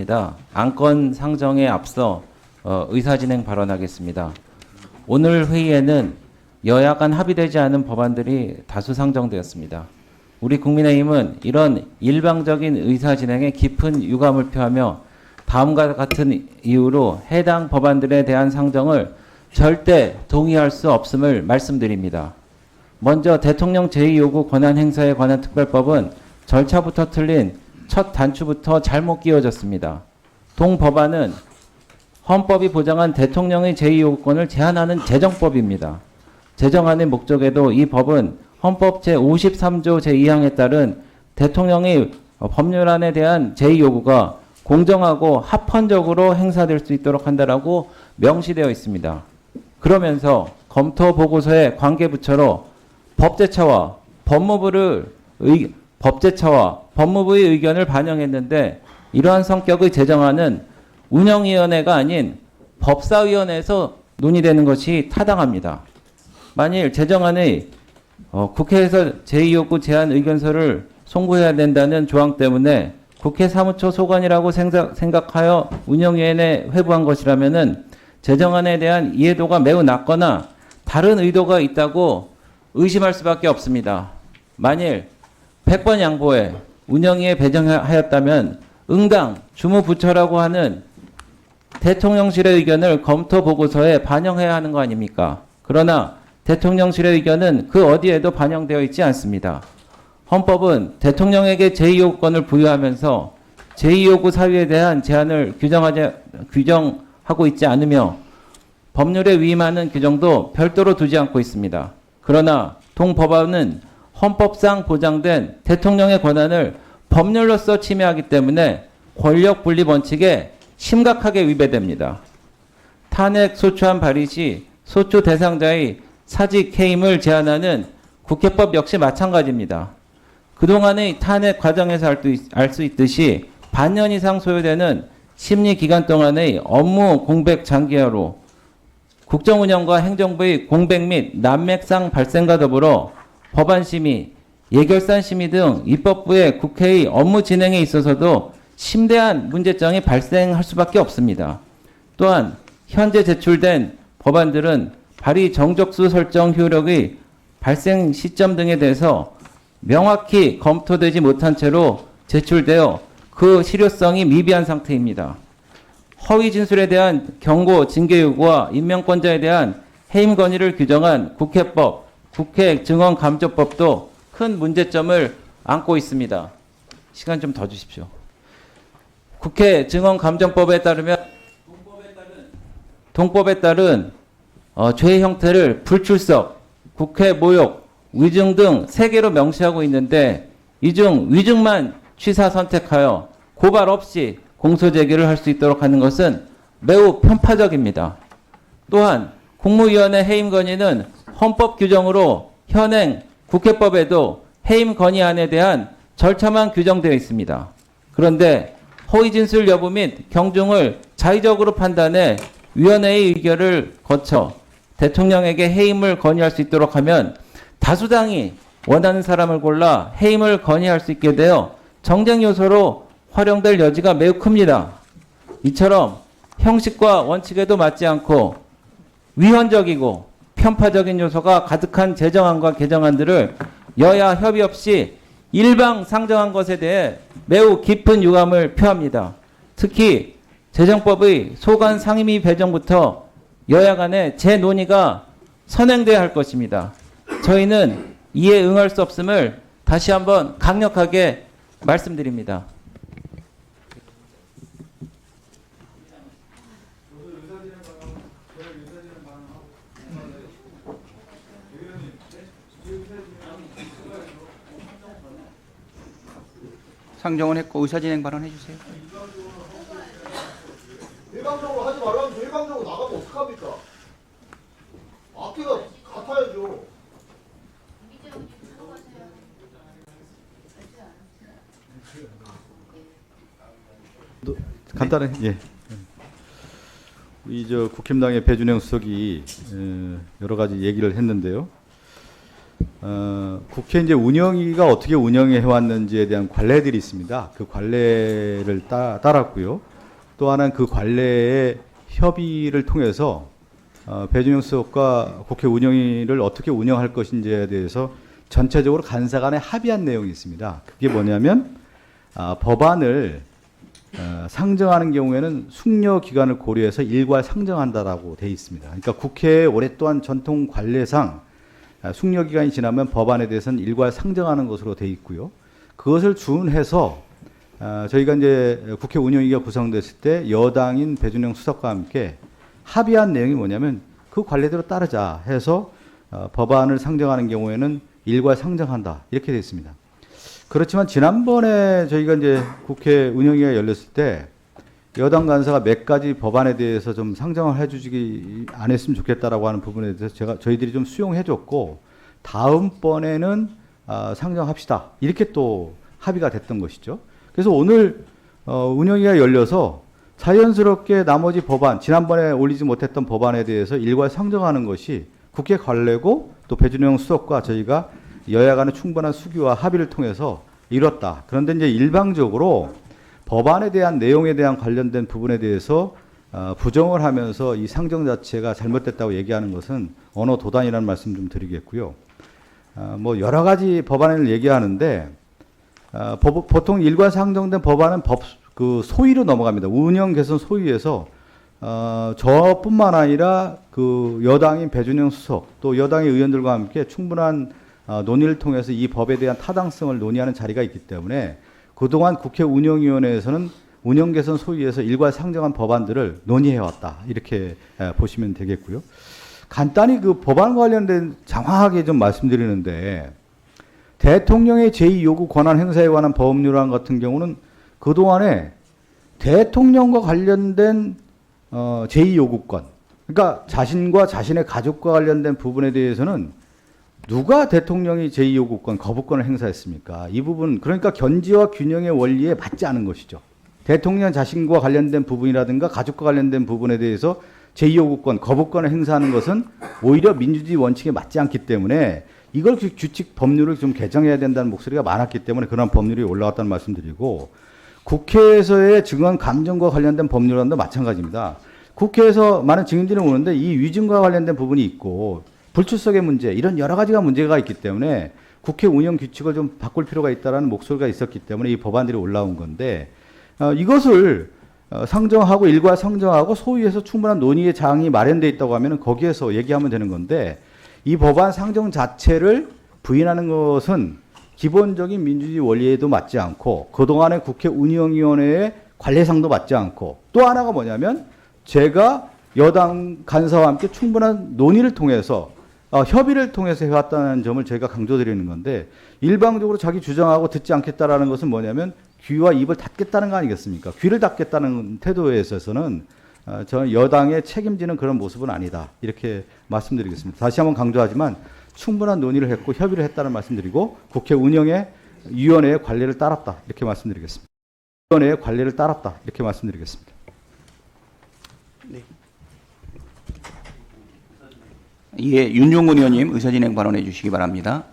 반갑습니다. 안건 상정에 앞서 의사진행 발언하겠습니다. 오늘 회의에는 여야 간 합의되지 않은 법안들이 다수 상정되었습니다. 우리 국민의힘은 이런 일방적인 의사진행에 깊은 유감을 표하며 다음과 같은 이유로 해당 법안들에 대한 상정을 절대 동의할 수 없음을 말씀드립니다. 먼저 대통령 제2요구 권한 행사에 관한 특별법은 절차부터 틀린 첫 단추부터 잘못 끼워졌습니다. 동 법안은 헌법이 보장한 대통령의 제2요구권을 제한하는 제정법입니다. 제정안의 목적에도 이 법은 헌법 제53조 제2항에 따른 대통령의 법률안에 대한 제2요구가 공정하고 합헌적으로 행사될 수 있도록 한다라고 명시되어 있습니다. 그러면서 검토 보고서의 관계부처로 법제처와 법무부의 의견을 반영했는데 이러한 성격의 제정안은 운영위원회가 아닌 법사위원회에서 논의되는 것이 타당합니다. 만일 제정안의 국회에서 제2요구 제안 의견서를 송부해야 된다는 조항 때문에 국회 사무처 소관이라고 생각하여 운영위원회에 회부한 것이라면은 제정안에 대한 이해도가 매우 낮거나 다른 의도가 있다고 의심할 수밖에 없습니다. 만일 100번 양보해 운영위에 배정하였다면 응당 주무부처라고 하는 대통령실의 의견을 검토 보고서에 반영해야 하는 거 아닙니까? 그러나 대통령실의 의견은 그 어디에도 반영되어 있지 않습니다. 헌법은 대통령에게 제2요구권을 부여하면서 제2요구 사유에 대한 제한을 규정하고 있지 않으며 법률에 위임하는 규정도 별도로 두지 않고 있습니다. 그러나 동법안은 헌법상 보장된 대통령의 권한을 법률로서 침해하기 때문에 권력 분리 원칙에 심각하게 위배됩니다. 탄핵 소추안 발의 시 소추 대상자의 사직 해임을 제한하는 국회법 역시 마찬가지입니다. 그동안의 탄핵 과정에서 알 수 있듯이 반년 이상 소요되는 심리 기간 동안의 업무 공백 장기화로 국정운영과 행정부의 공백 및 난맥상 발생과 더불어 법안심의, 예결산심의 등 입법부의 국회의 업무 진행에 있어서도 심대한 문제점이 발생할 수밖에 없습니다. 또한 현재 제출된 법안들은 발의 정적수 설정 효력의 발생 시점 등에 대해서 명확히 검토되지 못한 채로 제출되어 그 실효성이 미비한 상태입니다. 허위 진술에 대한 경고, 징계 요구와 임명권자에 대한 해임 건의를 규정한 국회법, 국회 증언감조법도 큰 문제점을 안고 있습니다. 시간 좀 더 주십시오. 국회 증언감정법에 따르면 동법에 따른 죄의 형태를 불출석, 국회 모욕, 위증 등 3개로 명시하고 있는데 이 중 위증만 취사 선택하여 고발 없이 공소 제기를 할 수 있도록 하는 것은 매우 편파적입니다. 또한 국무위원회 해임 건의는 헌법 규정으로 현행 국회법에도 해임 건의안에 대한 절차만 규정되어 있습니다. 그런데 허위 진술 여부 및 경중을 자의적으로 판단해 위원회의 의결을 거쳐 대통령에게 해임을 건의할 수 있도록 하면 다수당이 원하는 사람을 골라 해임을 건의할 수 있게 되어 정쟁 요소로 활용될 여지가 매우 큽니다. 이처럼 형식과 원칙에도 맞지 않고 위헌적이고 편파적인 요소가 가득한 제정안과 개정안들을 여야 협의 없이 일방 상정한 것에 대해 매우 깊은 유감을 표합니다. 특히 재정법의 소관 상임위 배정부터 여야 간의 재논의가 선행돼야 할 것입니다. 저희는 이에 응할 수 없음을 다시 한번 강력하게 말씀드립니다. 상정은 했고 의사진행 발언해 주세요. 일방적으로 하지 말라면 일방적으로 나가면 어떡합니까? 앞뒤가 같아야죠. 간단히 예. 우리 국힘당의 배준영 수석이 여러 가지 얘기를 했는데요. 국회 이제 운영위가 어떻게 운영해 왔는지에 대한 관례들이 있습니다. 그 관례를 따랐고요. 또 하나는 그 관례의 협의를 통해서 배준영 수석과 국회 운영위를 어떻게 운영할 것인지에 대해서 전체적으로 간사 간에 합의한 내용이 있습니다. 그게 뭐냐면 법안을 상정하는 경우에는 숙려 기간을 고려해서 일괄 상정한다라고 돼 있습니다. 그러니까 국회의 오랫동안 전통 관례상 숙려 기간이 지나면 법안에 대해서는 일괄 상정하는 것으로 돼 있고요. 그것을 준해서 저희가 이제 국회 운영위가 구성됐을 때 여당인 배준영 수석과 함께 합의한 내용이 뭐냐면 그 관례대로 따르자 해서 법안을 상정하는 경우에는 일괄 상정한다 이렇게 되어 있습니다. 그렇지만 지난번에 저희가 이제 국회 운영위가 열렸을 때 여당 간사가 몇 가지 법안에 대해서 좀 상정을 해주지 안 했으면 좋겠다라고 하는 부분에 대해서 저희들이 좀 수용해줬고 다음번에는 상정합시다 이렇게 또 합의가 됐던 것이죠. 그래서 오늘 운영위가 열려서 자연스럽게 나머지 법안 지난번에 올리지 못했던 법안에 대해서 일괄 상정하는 것이 국회 관례고 또 배준영 수석과 저희가 여야 간의 충분한 수기와 합의를 통해서 이뤘다. 그런데 이제 일방적으로 법안에 대한 내용에 대한 관련된 부분에 대해서 부정을 하면서 이 상정 자체가 잘못됐다고 얘기하는 것은 언어 도단이라는 말씀 좀 드리겠고요. 뭐 여러 가지 법안을 얘기하는데 보통 일괄 상정된 법안은 그 소위로 넘어갑니다. 운영 개선 소위에서 저뿐만 아니라 그 여당인 배준영 수석 또 여당의 의원들과 함께 충분한 논의를 통해서 이 법에 대한 타당성을 논의하는 자리가 있기 때문에 그동안 국회 운영위원회에서는 운영 개선 소위에서 일괄 상정한 법안들을 논의해왔다 이렇게 보시면 되겠고요. 간단히 그 법안 관련된 장황하게 좀 말씀드리는데 대통령의 제2요구 권한 행사에 관한 법률안 같은 경우는 그동안에 대통령과 관련된 제2요구권 그러니까 자신과 자신의 가족과 관련된 부분에 대해서는 누가 대통령이 제2요구권 거부권을 행사했습니까? 이 부분 그러니까 견지와 균형의 원리에 맞지 않은 것이죠. 대통령 자신과 관련된 부분이라든가 가족과 관련된 부분에 대해서 제2요구권 거부권을 행사하는 것은 오히려 민주주의 원칙에 맞지 않기 때문에 이걸 규칙 법률을 좀 개정해야 된다는 목소리가 많았기 때문에 그런 법률이 올라왔다는 말씀드리고 국회에서의 증언 감정과 관련된 법률안도 마찬가지입니다. 국회에서 많은 증인들이 오는데 이 위증과 관련된 부분이 있고 불출석의 문제 이런 여러 가지가 문제가 있기 때문에 국회 운영 규칙을 좀 바꿀 필요가 있다는 목소리가 있었기 때문에 이 법안들이 올라온 건데 이것을 상정하고 일괄 상정하고 소위에서 충분한 논의의 장이 마련되어 있다고 하면 거기에서 얘기하면 되는 건데 이 법안 상정 자체를 부인하는 것은 기본적인 민주주의 원리에도 맞지 않고 그동안의 국회 운영위원회의 관례상도 맞지 않고 또 하나가 뭐냐면 제가 여당 간사와 함께 충분한 논의를 통해서 협의를 통해서 해왔다는 점을 저희가 강조드리는 건데 일방적으로 자기 주장하고 듣지 않겠다라는 것은 뭐냐면 귀와 입을 닫겠다는 거 아니겠습니까? 귀를 닫겠다는 태도에 있어서는 저는 여당의 책임지는 그런 모습은 아니다. 이렇게 말씀드리겠습니다. 다시 한번 강조하지만 충분한 논의를 했고 협의를 했다는 말씀드리고 국회 운영의 위원회의 관례를 따랐다. 이렇게 말씀드리겠습니다. 위원회의 관례를 따랐다. 이렇게 말씀드리겠습니다. 네. 예, 윤종근 의원님 의사진행 발언해 주시기 바랍니다.